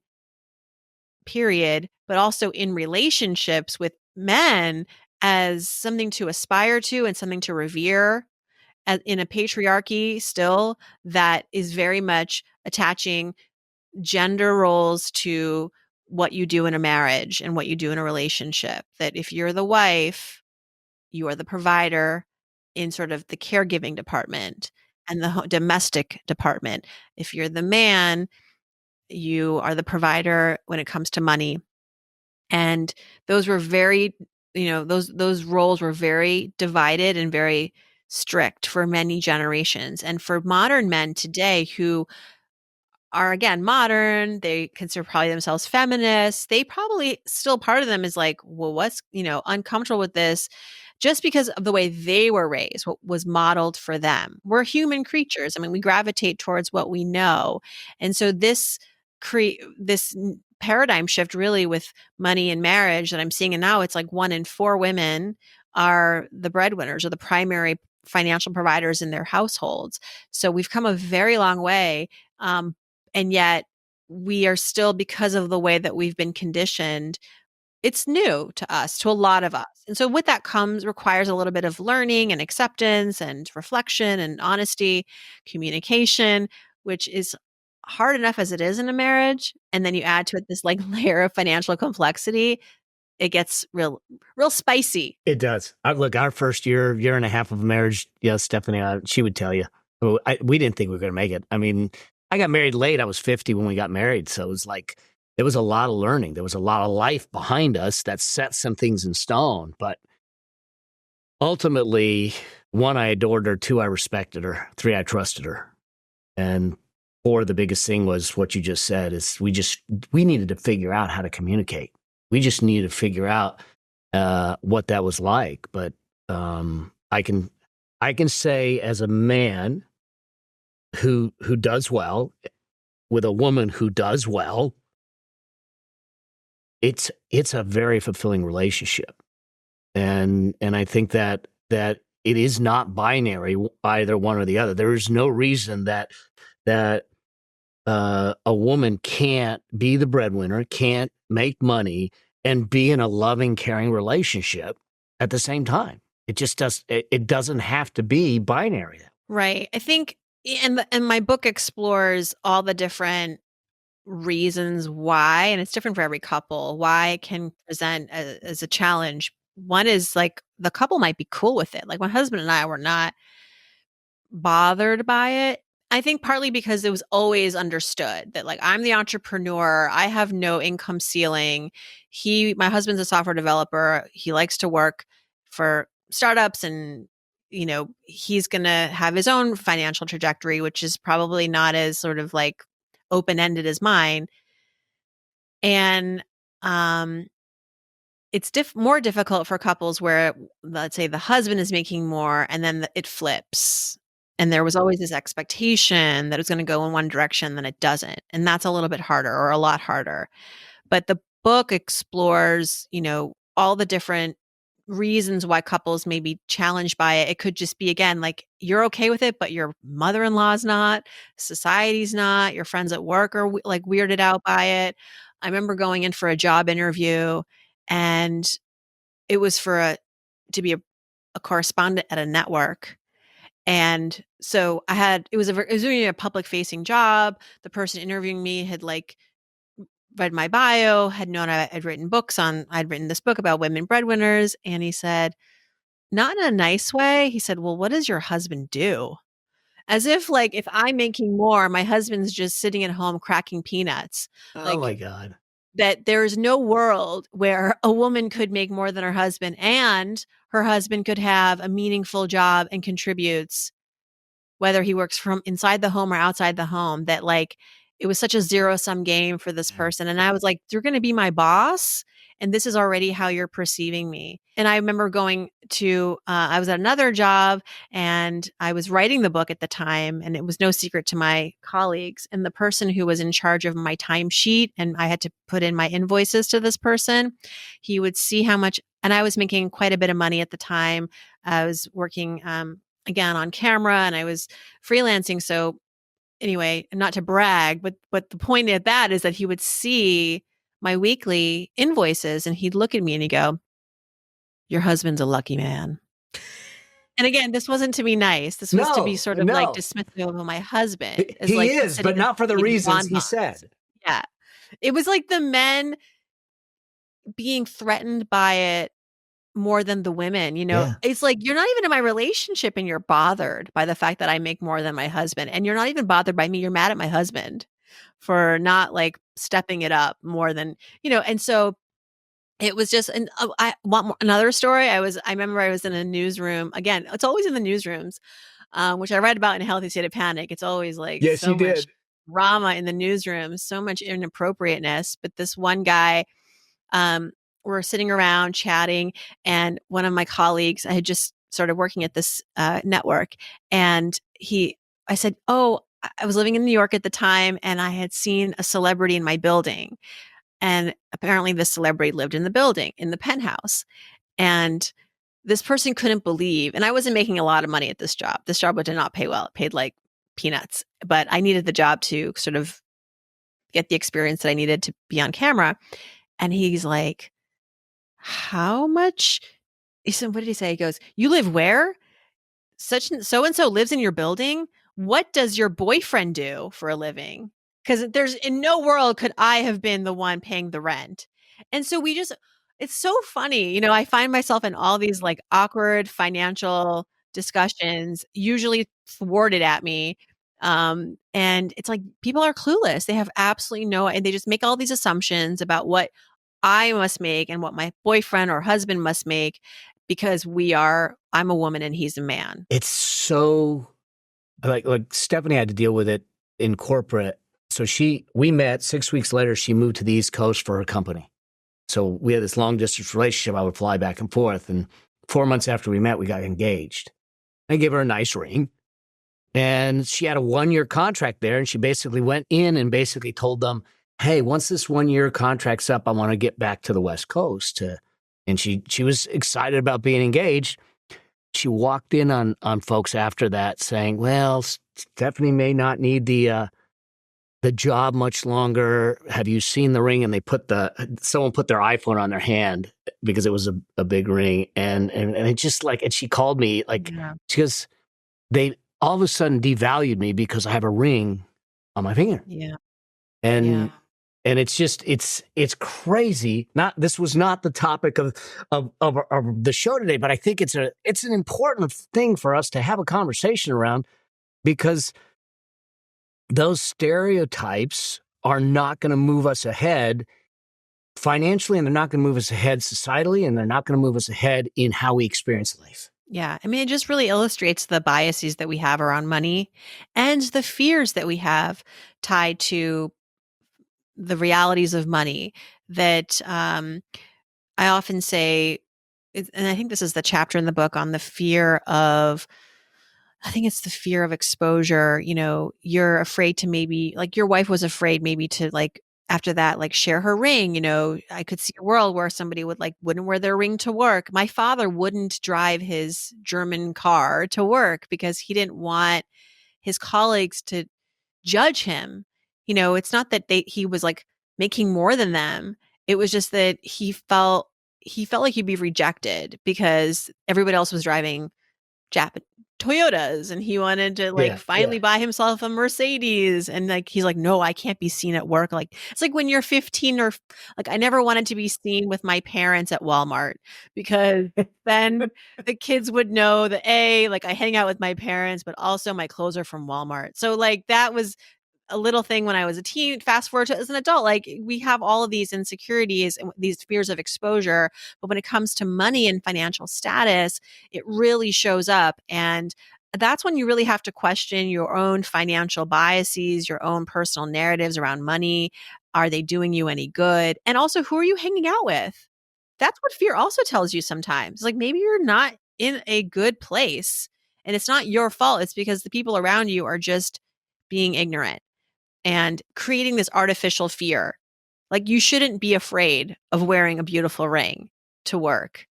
period, but also in relationships with men as something to aspire to and something to revere. In a patriarchy still that is very much attaching gender roles to what you do in a marriage and what you do in a relationship. That if you're the wife, you are the provider in sort of the caregiving department and the domestic department. If you're the man, you are the provider when it comes to money. And those were very, those roles were very divided and very strict for many generations. And for modern men today who are again modern, they consider probably themselves feminists, they probably still, part of them is like, well, what's uncomfortable with this, just because of the way they were raised, what was modeled for them. We're human creatures. I mean, we gravitate towards what we know. And so this paradigm shift really with money and marriage that I'm seeing, and now it's like 1 in 4 women are the breadwinners or the primary financial providers in their households. So we've come a very long way. And yet we are still, because of the way that we've been conditioned, it's new to us, to a lot of us. And so with that requires a little bit of learning and acceptance and reflection and honesty, communication, which is hard enough as it is in a marriage. And then you add to it this like layer of financial complexity. It gets real spicy. It does. Look, our first year and a half of marriage, Stephanie, she would tell you, we didn't think we were going to make it. I mean, I got married late. I was 50 when we got married. So it was like, there was a lot of learning. There was a lot of life behind us that set some things in stone. But ultimately, 1, I adored her. 2, I respected her. 3, I trusted her. And 4, the biggest thing was what you just said is we needed to figure out how to communicate. We just needed to figure out what that was like. But I can say as a man who does well with a woman who does well, it's a very fulfilling relationship. And I think that it is not binary, either one or the other. There is no reason that a woman can't be the breadwinner, can't make money, and be in a loving, caring relationship at the same time. It just does. It doesn't have to be binary. Right. I think, and my book explores all the different reasons why, and it's different for every couple, why it can present as a challenge. One is like the couple might be cool with it. Like my husband and I were not bothered by it. I think partly because it was always understood that like I'm the entrepreneur, I have no income ceiling. My husband's a software developer. He likes to work for startups and he's going to have his own financial trajectory, which is probably not as sort of like open-ended as mine. And it's more difficult for couples where, let's say, the husband is making more and then it flips. And there was always this expectation that it was going to go in one direction, then it doesn't. And that's a little bit harder, or a lot harder. But the book explores, all the different reasons why couples may be challenged by it. It could just be, again, like you're okay with it, but your mother-in-law's not, society's not, your friends at work are like weirded out by it. I remember going in for a job interview, and it was to be a correspondent at a network. And so it was really a public facing job. The person interviewing me had like read my bio, had known I'd written this book about women breadwinners. And he said, not in a nice way. He said, well, what does your husband do? As if like, if I'm making more, my husband's just sitting at home cracking peanuts. Oh my God. That there's no world where a woman could make more than her husband and her husband could have a meaningful job and contributes, whether he works from inside the home or outside the home. That like, it was such a zero-sum game for this person. And I was like, you're going to be my boss, and this is already how you're perceiving me. And I remember going to, I was at another job, and I was writing the book at the time, and it was no secret to my colleagues. And the person who was in charge of my timesheet, and I had to put in my invoices to this person, he would see how much, and I was making quite a bit of money at the time. I was working, again, on camera, and I was freelancing. So anyway, not to brag, but the point of that is that he would see my weekly invoices and he'd look at me and he'd go, your husband's a lucky man. And again, this wasn't to be nice. This was to be sort of like dismissive of my husband. He like is, but not for the reasons he said. Yeah. It was like the men being threatened by it more than the women, Yeah. It's like, you're not even in my relationship and you're bothered by the fact that I make more than my husband. And you're not even bothered by me. You're mad at my husband for not like stepping it up more than, and so it was just, and I want another story. I remember I was in a newsroom. Again, it's always in the newsrooms, which I read about in A Healthy State of Panic. It's always like so much drama in the newsroom, so much inappropriateness. But this one guy, we're sitting around chatting, and one of my colleagues, I had just started working at this network, and I said, oh, I was living in New York at the time, and I had seen a celebrity in my building. And apparently this celebrity lived in the building, in the penthouse. And this person couldn't believe, and I wasn't making a lot of money at this job. This job did not pay well. It paid like peanuts, but I needed the job to sort of get the experience that I needed to be on camera. And he's like, how much? He said, what did he say? He goes, you live where? So-and-so lives in your building. What does your boyfriend do for a living? Because there's in no world could I have been the one paying the rent. And so it's so funny. I find myself in all these like awkward financial discussions, usually thwarted at me. And it's like, people are clueless. They have absolutely and they just make all these assumptions about what I must make and what my boyfriend or husband must make because I'm a woman and he's a man. It's so like Stephanie had to deal with it in corporate. So we met 6 weeks later. She moved to the East Coast for her company. So we had this long distance relationship. I would fly back and forth. And 4 months after we met, we got engaged. I gave her a nice ring. And she had a 1-year contract there. And she basically went in and basically told them, hey, once this 1-year contract's up, I want to get back to the West Coast. And she was excited about being engaged. She walked in on folks after that saying, well, Stephanie may not need the job much longer. Have you seen the ring? And someone put their iPhone on their hand because it was a big ring. And it just and she called me she goes, they all of a sudden devalued me because I have a ring on my finger. Yeah. And it's just, it's crazy. This was not the topic of the show today, but I think it's an important thing for us to have a conversation around, because those stereotypes are not going to move us ahead financially, and they're not going to move us ahead societally, and they're not going to move us ahead in how we experience life. Yeah. I mean, it just really illustrates the biases that we have around money and the fears that we have tied to the realities of money that I often say, and I think this is the chapter in the book on the fear of, I think it's the fear of exposure. You're afraid to maybe, like your wife was afraid maybe to after that, share her ring. I could see a world where somebody wouldn't wear their ring to work. My father wouldn't drive his German car to work because he didn't want his colleagues to judge him. It's not that he was making more than them. It was just that he felt like he'd be rejected because everybody else was driving Toyotas, and he wanted to finally buy himself a Mercedes. And he's like, no, I can't be seen at work. It's like when you're 15 or I never wanted to be seen with my parents at Walmart, because then the kids would know that I hang out with my parents, but also my clothes are from Walmart. So that was a little thing when I was a teen. Fast forward to as an adult, we have all of these insecurities and these fears of exposure. But when it comes to money and financial status, it really shows up. And that's when you really have to question your own financial biases, your own personal narratives around money. Are they doing you any good? And also, who are you hanging out with? That's what fear also tells you sometimes. Maybe you're not in a good place and it's not your fault. It's because the people around you are just being ignorant and creating this artificial fear. You shouldn't be afraid of wearing a beautiful ring to work.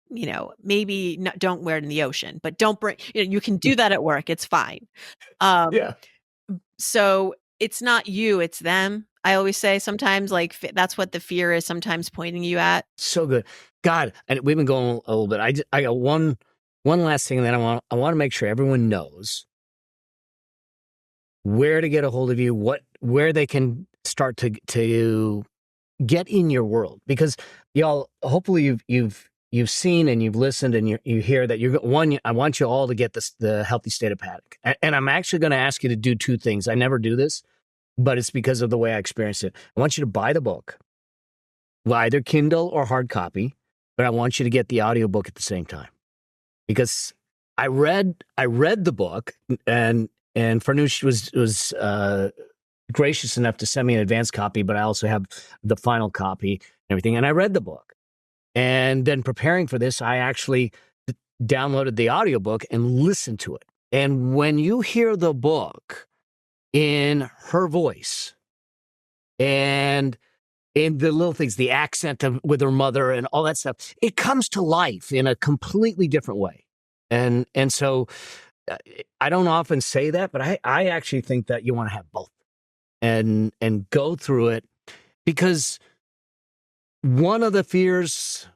Maybe don't wear it in the ocean, but don't bring, you can do that at work. It's fine. So it's not you, it's them. I always say sometimes that's what the fear is sometimes pointing you at. So good. God, and we've been going a little bit. I got one last thing that I want to make sure everyone knows where to get a hold of you, where they can start to get in your world, because y'all, hopefully you've seen and you've listened and you hear that I want you all to get the Healthy State of Panic. And I'm actually going to ask you to do 2 things. I never do this, but it's because of the way I experienced it. I want you to buy the book, either Kindle or hard copy, but I want you to get the audiobook at the same time, because I read the book, and Farnoosh was gracious enough to send me an advanced copy, but I also have the final copy and everything. And I read the book. And then preparing for this, I actually downloaded the audiobook and listened to it. And when you hear the book in her voice and in the little things, the accent with her mother and all that stuff, it comes to life in a completely different way. And so I don't often say that, but I actually think that you want to have both and go through it, because more of the fears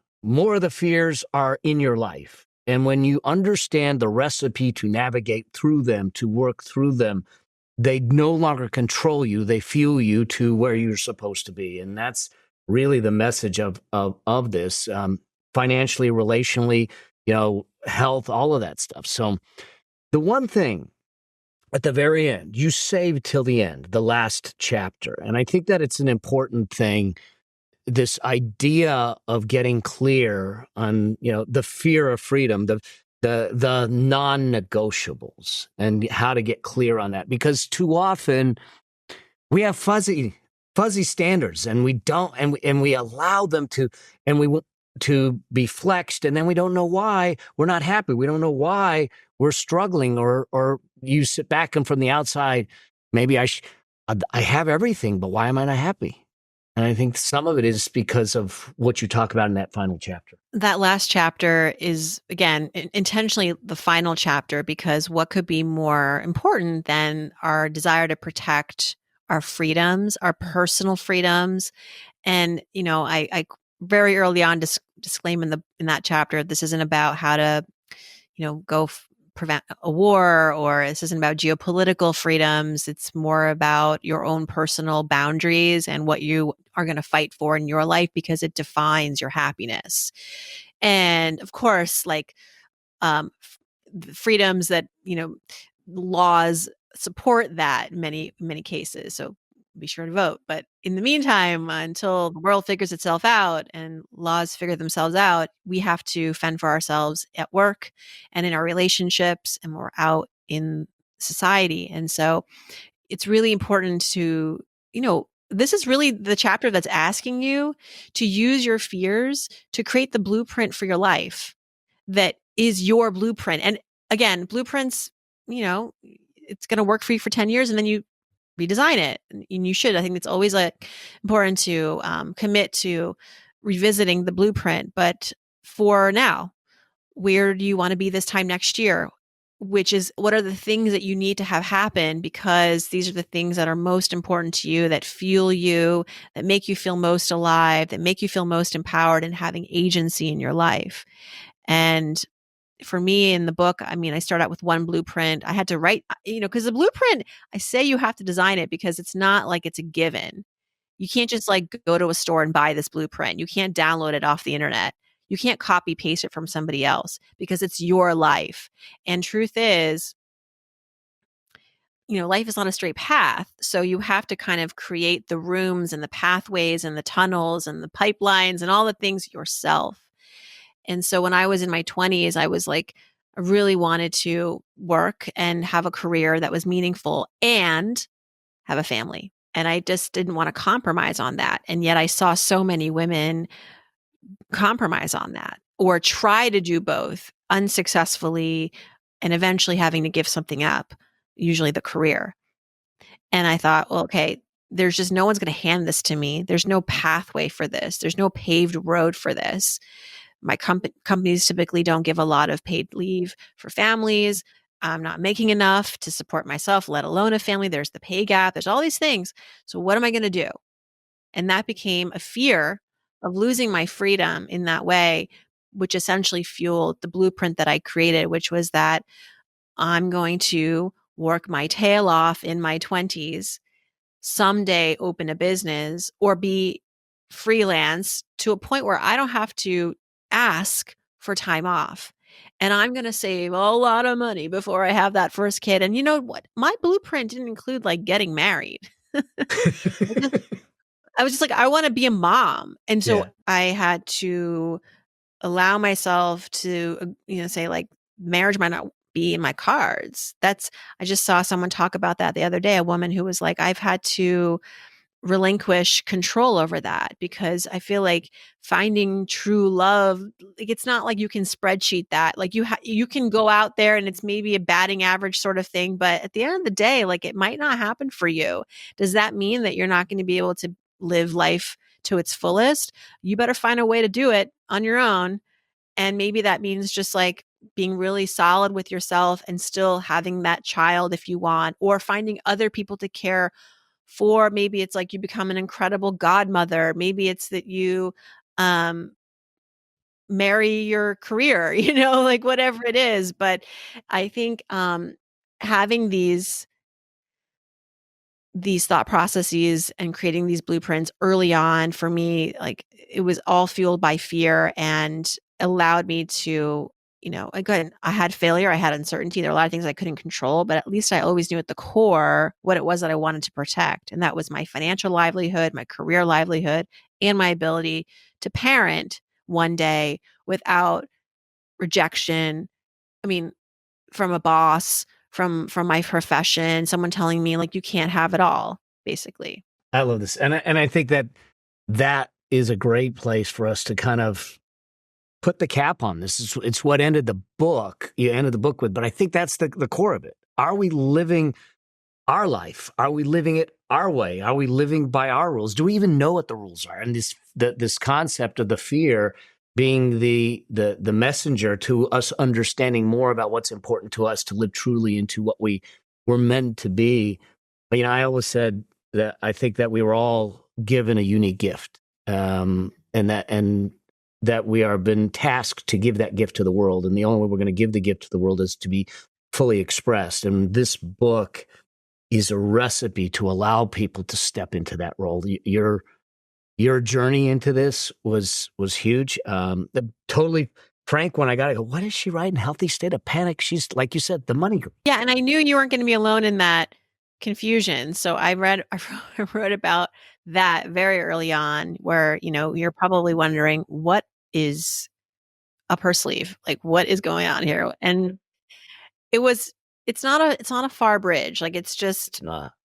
are in your life. And when you understand the recipe to navigate through them, to work through them, they no longer control you. They fuel you to where you're supposed to be. And that's really the message of this, financially, relationally, health, all of that stuff. So the one thing at the very end, you save till the end, the last chapter. And I think that it's an important thing this idea of getting clear on, the fear of freedom, the non-negotiables, and how to get clear on that, because too often we have fuzzy standards, and we don't, and we allow them to, and we want to be flexed, and then we don't know why we're not happy. We don't know why we're struggling, or you sit back and from the outside, maybe I have everything, but why am I not happy? And I think some of it is because of what you talk about in that final chapter. That last chapter is, again, intentionally the final chapter, because what could be more important than our desire to protect our freedoms, our personal freedoms? And, I very early on disclaim in that chapter, this isn't about how to, go prevent a war, or this isn't about geopolitical freedoms. It's more about your own personal boundaries and what you are going to fight for in your life, because it defines your happiness. And of course, like, freedoms that, laws support that in many cases. So be sure to vote. But in the meantime, until the world figures itself out and laws figure themselves out, we have to fend for ourselves at work and in our relationships, and we're out in society. And so it's really important to, this is really the chapter that's asking you to use your fears to create the blueprint for your life that is your blueprint. And again, blueprints, it's going to work for you for 10 years, and then you redesign it. And you should. I think it's always important to commit to revisiting the blueprint. But for now, where do you want to be this time next year? What are the things that you need to have happen? Because these are the things that are most important to you, that fuel you, that make you feel most alive, that make you feel most empowered and having agency in your life. And for me in the book, I start out with one blueprint. I had to write, because the blueprint, I say you have to design it, because it's not like it's a given. You can't just go to a store and buy this blueprint. You can't download it off the internet. You can't copy paste it from somebody else, because it's your life. And truth is, life is not a straight path. So you have to kind of create the rooms and the pathways and the tunnels and the pipelines and all the things yourself. And so when I was in my 20s, I was I really wanted to work and have a career that was meaningful and have a family. And I just didn't want to compromise on that. And yet I saw so many women compromise on that, or try to do both unsuccessfully, and eventually having to give something up, usually the career. And I thought, well, okay, there's just no one's going to hand this to me. There's no pathway for this. There's no paved road for this. My companies typically don't give a lot of paid leave for families. I'm not making enough to support myself, let alone a family. There's the pay gap. There's all these things. So what am I going to do? And that became a fear of losing my freedom in that way, which essentially fueled the blueprint that I created, which was that I'm going to work my tail off in my 20s, someday open a business or be freelance to a point where I don't have to ask for time off. And I'm going to save a lot of money before I have that first kid. And you know what? My blueprint didn't include getting married. I was just I want to be a mom. And so I had to allow myself to, say marriage might not be in my cards. I just saw someone talk about that the other day, a woman who was I've had to relinquish control over that, because I feel finding true love, it's not you can spreadsheet that. You can go out there and it's maybe a batting average sort of thing, but at the end of the day, it might not happen for you. Does that mean that you're not going to be able to live life to its fullest? You better find a way to do it on your own. And maybe that means just being really solid with yourself and still having that child if you want, or finding other people to care for. Maybe it's you become an incredible godmother. Maybe it's that you marry your career, whatever it is. But I think having these thought processes and creating these blueprints early on, for me, it was all fueled by fear, and allowed me to again, I had failure, I had uncertainty. There are a lot of things I couldn't control, but at least I always knew at the core what it was that I wanted to protect. And that was my financial livelihood, my career livelihood, and my ability to parent one day without rejection. I mean, from a boss, from my profession, someone telling me like, you can't have it all, basically. I love this. And I think that is a great place for us to kind of put the cap on this. It's what ended the book. You ended the book with, but I think that's the core of it. Are we living our life? Are we living it our way? Are we living by our rules? Do we even know what the rules are? And this concept of the fear being the messenger to us understanding more about what's important to us to live truly into what we were meant to be. I always said that I think that we were all given a unique gift, and that we are been tasked to give that gift to the world. And the only way we're going to give the gift to the world is to be fully expressed. And this book is a recipe to allow people to step into that role. Your journey into this was huge. Totally frank, when I got it, I go, what is she writing? Healthy State of Panic. She's, like you said, the money girl. Yeah, and I knew you weren't going to be alone in that confusion. So I wrote about that very early on, where you're probably wondering, what is up her sleeve? Like, what is going on here? And it's not a far bridge. Like, it's just,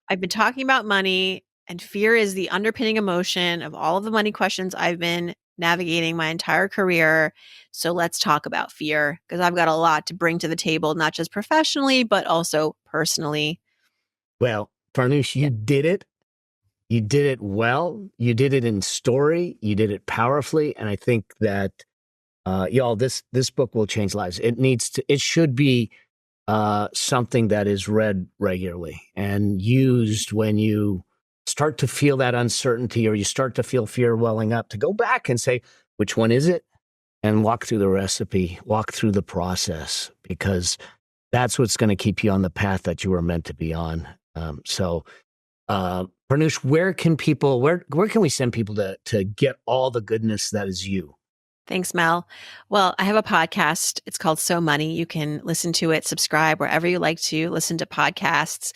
I've been talking about money, and fear is the underpinning emotion of all of the money questions I've been navigating my entire career. So let's talk about fear, because I've got a lot to bring to the table, not just professionally, but also personally. Well, Farnoosh, you did it. You did it well. You did it in story. You did it powerfully. And I think that, y'all, this book will change lives. It should be something that is read regularly and used when you start to feel that uncertainty, or you start to feel fear welling up, to go back and say, which one is it? And walk through the recipe, walk through the process, because that's what's going to keep you on the path that you were meant to be on. Farnoosh, where can we send people to get all the goodness that is you? Thanks, Mel. Well, I have a podcast. It's called So Money. You can listen to it, subscribe wherever you like to listen to podcasts.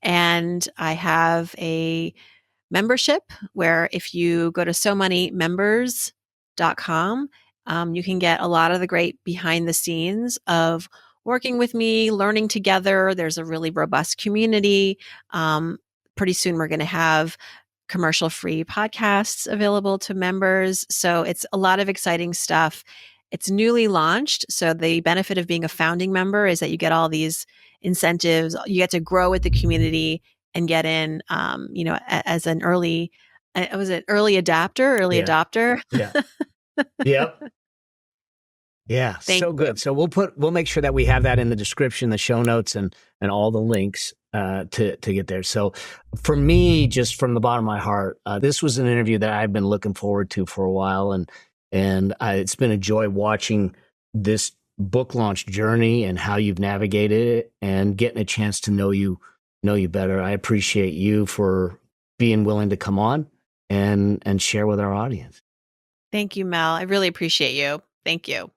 And I have a membership where, if you go to somoneymembers.com, you can get a lot of the great behind the scenes of working with me, learning together. There's a really robust community. Pretty soon we're going to have commercial-free podcasts available to members. So it's a lot of exciting stuff. It's newly launched. So the benefit of being a founding member is that you get all these incentives. You get to grow with the community and get in, as an early adopter. Yeah. Yep. Yeah. So good. So we'll make sure that we have that in the description, the show notes, and all the links to get there. So for me, just from the bottom of my heart, this was an interview that I've been looking forward to for a while. And it's been a joy watching this book launch journey and how you've navigated it, and getting a chance to know you better. I appreciate you for being willing to come on and share with our audience. Thank you, Mel. I really appreciate you. Thank you.